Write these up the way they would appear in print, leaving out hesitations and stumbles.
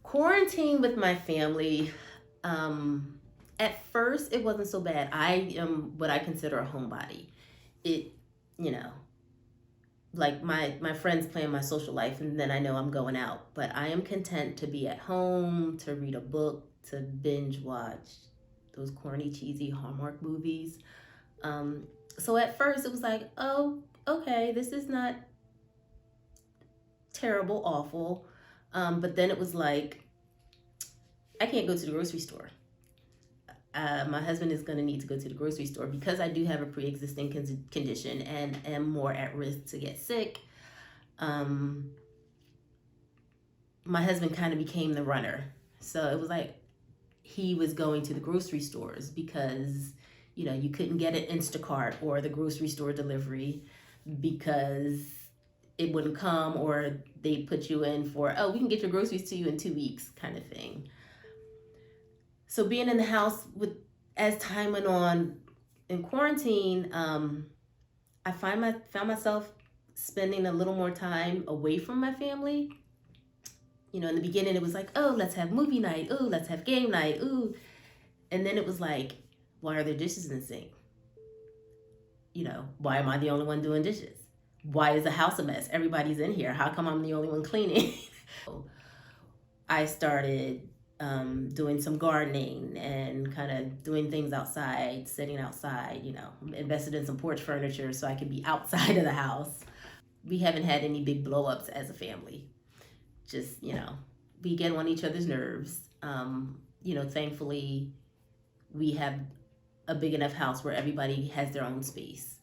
Quarantine with my family, at first it wasn't so bad. I am what I consider a homebody. It, you know, like my friends plan my social life and then I know I'm going out. But I am content to be at home, to read a book, to binge watch those corny, cheesy Hallmark movies. Um, so at first it was like, oh, okay, this is not terrible, awful. But then it was like, I can't go to the grocery store. My husband is going to need to go to the grocery store because I do have a pre-existing condition and am more at risk to get sick. Um, my husband kind of became the runner, so it was like he was going to the grocery stores because you couldn't get an Instacart or the grocery store delivery because it wouldn't come, or they put you in for, oh, we can get your groceries to you in 2 weeks kind of thing. So being in the house with as time went on in quarantine, I found myself spending a little more time away from my family. In the beginning it was like, oh, let's have movie night, ooh, let's have game night, ooh. And then it was like, why are there dishes in the sink? Why am I the only one doing dishes? Why is the house a mess? Everybody's in here. How come I'm the only one cleaning? I started doing some gardening and kind of doing things outside, sitting outside, invested in some porch furniture so I could be outside of the house. We haven't had any big blow ups as a family. Just, we get on each other's nerves. Thankfully, we have a big enough house where everybody has their own space.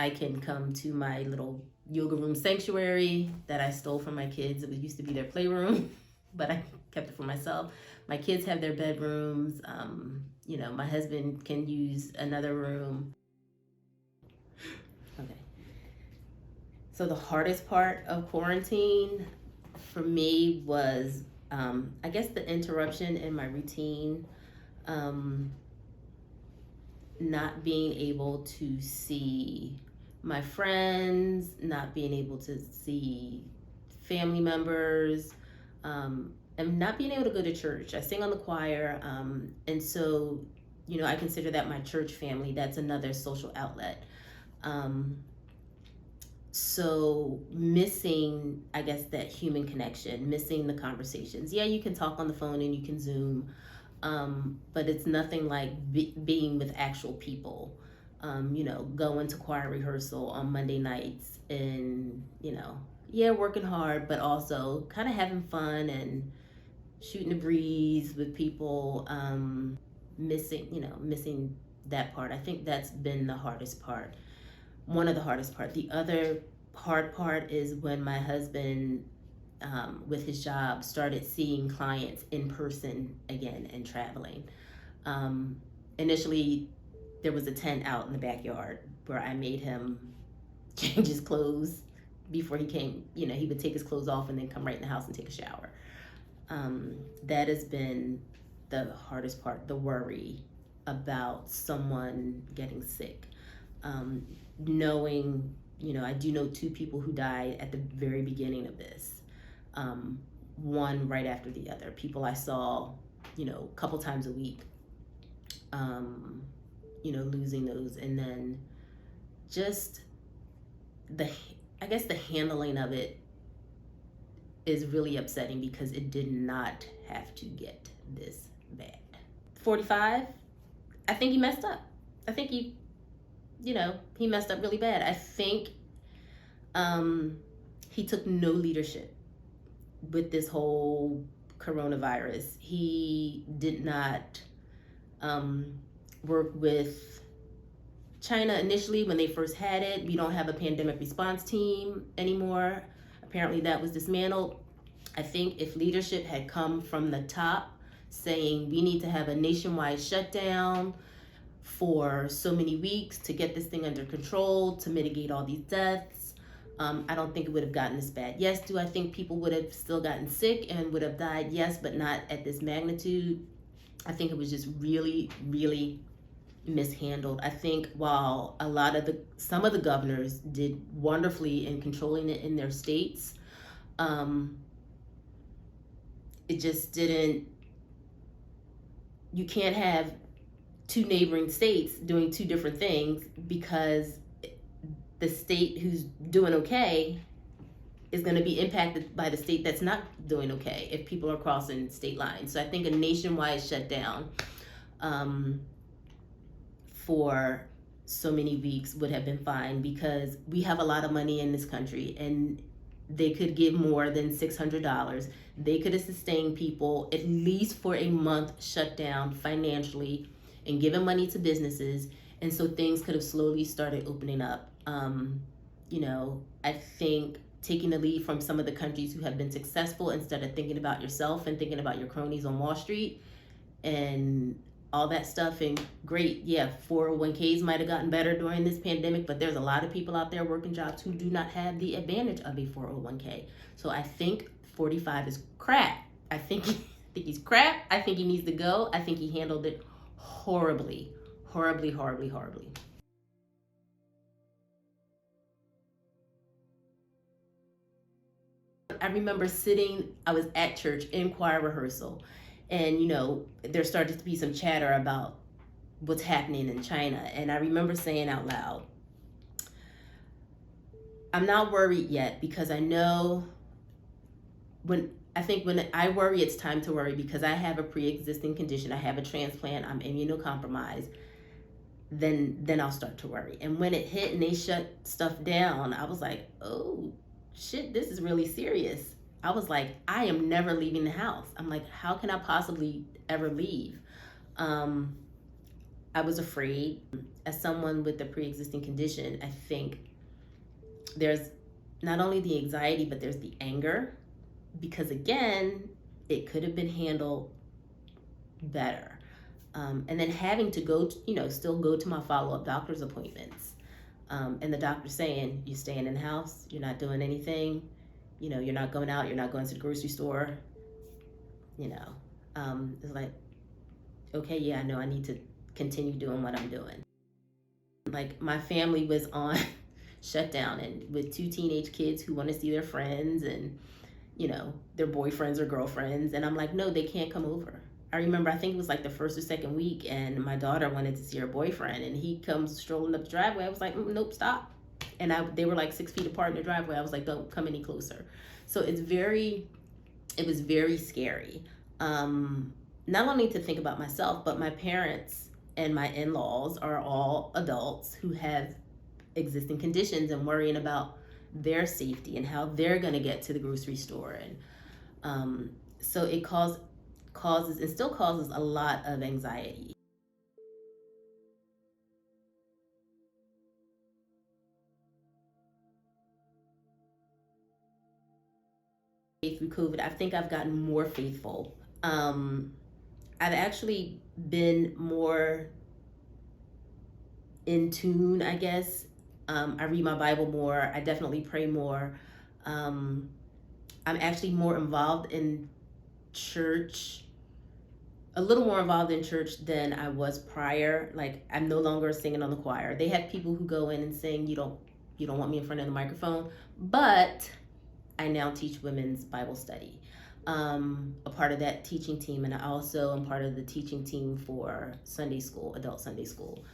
I can come to my little yoga room sanctuary that I stole from my kids. It used to be their playroom, but I kept it for myself. My kids have their bedrooms. My husband can use another room. Okay. So the hardest part of quarantine for me was, I guess, the interruption in my routine. Not being able to see my friends, not being able to see family members, and not being able to go to church. I sing on the choir, and so, I consider that my church family. That's another social outlet. So missing, I guess, that human connection, missing the conversations. Yeah, you can talk on the phone and you can Zoom, but it's nothing like being with actual people. Going to choir rehearsal on Monday nights and, yeah, working hard, but also kind of having fun and shooting the breeze with people. Missing that part. I think that's been the hardest part. One of the hardest part. The other hard part is when my husband, with his job, started seeing clients in person again and traveling. Initially, there was a tent out in the backyard where I made him change his clothes before he came. He would take his clothes off and then come right in the house and take a shower. That has been the hardest part, the worry about someone getting sick. Knowing, I do know two people who died at the very beginning of this. One right after the other. People I saw, a couple times a week. Losing those, and then just I guess the handling of it is really upsetting because it did not have to get this bad. 45, I think he messed up. I think he messed up really bad. I think he took no leadership with this whole coronavirus. He did not work with China initially when they first had it. We don't have a pandemic response team anymore. Apparently that was dismantled. I think if leadership had come from the top saying we need to have a nationwide shutdown for so many weeks to get this thing under control, to mitigate all these deaths, I don't think it would have gotten this bad. Yes, do I think people would have still gotten sick and would have died? Yes, but not at this magnitude. I think it was just really, really mishandled. I think while some of the governors did wonderfully in controlling it in their states, it just didn't, you can't have two neighboring states doing two different things, because the state who's doing okay is going to be impacted by the state that's not doing okay if people are crossing state lines. So I think a nationwide shutdown for so many weeks would have been fine, because we have a lot of money in this country, and they could give more than $600. They could have sustained people at least for a month shut down financially and given money to businesses. And so things could have slowly started opening up. I think taking the lead from some of the countries who have been successful, instead of thinking about yourself and thinking about your cronies on Wall Street and all that stuff. And great, yeah, 401ks might have gotten better during this pandemic, but there's a lot of people out there working jobs who do not have the advantage of a 401k. So I think 45 is crap. I think he's crap. I think he needs to go. I think he handled it horribly, horribly, horribly, horribly. I remember I was at church in choir rehearsal, and there started to be some chatter about what's happening in China. And I remember saying out loud, I'm not worried yet, because I know when I worry, it's time to worry, because I have a pre-existing condition. I have a transplant. I'm immunocompromised. Then I'll start to worry. And when it hit and they shut stuff down, I was like, oh shit, this is really serious. I was like, I am never leaving the house. I'm like, how can I possibly ever leave? I was afraid. As someone with a pre-existing condition, I think there's not only the anxiety, but there's the anger, because again, it could have been handled better. And then having to go to, still go to my follow-up doctor's appointments. And the doctor saying, you're staying in the house, you're not doing anything, you're not going out, you're not going to the grocery store. It's like, okay, yeah, I know I need to continue doing what I'm doing. Like, my family was on shutdown, and with two teenage kids who want to see their friends and, their boyfriends or girlfriends. And I'm like, no, they can't come over. I remember, I think it was like the first or second week, and my daughter wanted to see her boyfriend, and he comes strolling up the driveway. I was like, nope, stop. And they were like 6 feet apart in the driveway. I was like, don't come any closer. So it was very scary. Not only to think about myself, but my parents and my in-laws are all adults who have existing conditions, and worrying about their safety and how they're going to get to the grocery store. And so it causes and still causes a lot of anxiety. Through COVID, I think I've gotten more faithful. I've actually been more in tune, I guess. I read my Bible more. I definitely pray more. I'm actually more involved in church, a little more involved in church than I was prior. Like, I'm no longer singing on the choir. They have people who go in and sing. You don't want me in front of the microphone, but I now teach women's Bible study. A part of that teaching team, and I also am part of the teaching team for Sunday school, adult Sunday school.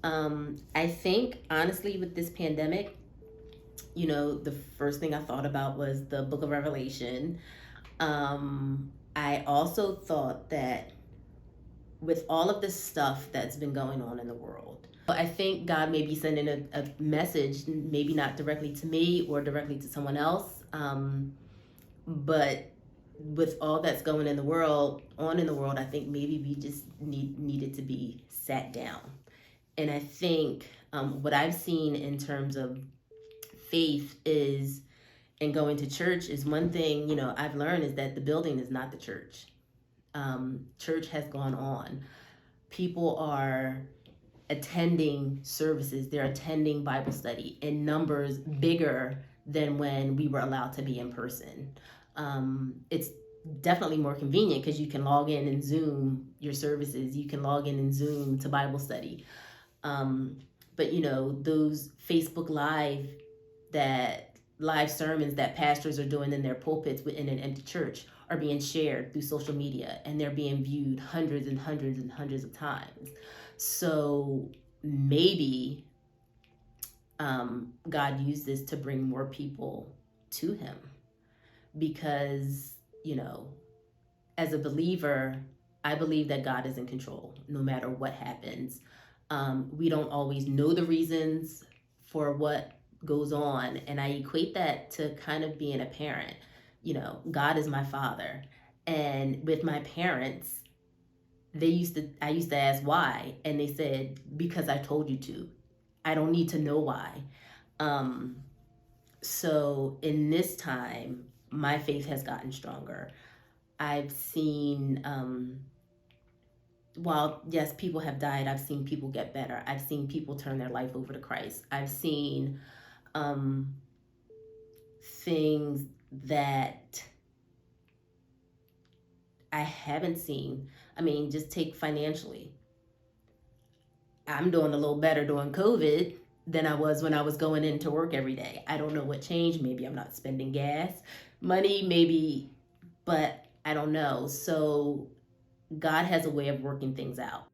I think, honestly, with this pandemic, the first thing I thought about was the book of Revelation. I also thought that with all of this stuff that's been going on in the world, I think God may be sending a message, maybe not directly to me or directly to someone else, but with all that's going in the world, I think maybe we just needed to be sat down. And I think what I've seen in terms of faith is, and going to church is one thing, I've learned, is that the building is not the church. Church has gone on. People are attending services, they're attending Bible study in numbers bigger than when we were allowed to be in person. It's definitely more convenient because you can log in and Zoom your services, you can log in and Zoom to Bible study. But those Facebook live sermons that pastors are doing in their pulpits in an empty church are being shared through social media, and they're being viewed hundreds and hundreds and hundreds of times. So maybe God used this to bring more people to Him, because, you know, as a believer, I believe that God is in control no matter what happens. We don't always know the reasons for what goes on. And I equate that to kind of being a parent. You know, God is my father. And with my parents, I used to ask why. And they said, because I told you to. I don't need to know why. Um, so in this time, my faith has gotten stronger. I've seen, while yes, people have died, I've seen people get better. I've seen people turn their life over to Christ. I've seen um, things that I haven't seen. I mean, just take financially. I'm doing a little better during COVID than I was when I was going into work every day. I don't know what changed. Maybe I'm not spending gas money, maybe, but I don't know. So God has a way of working things out.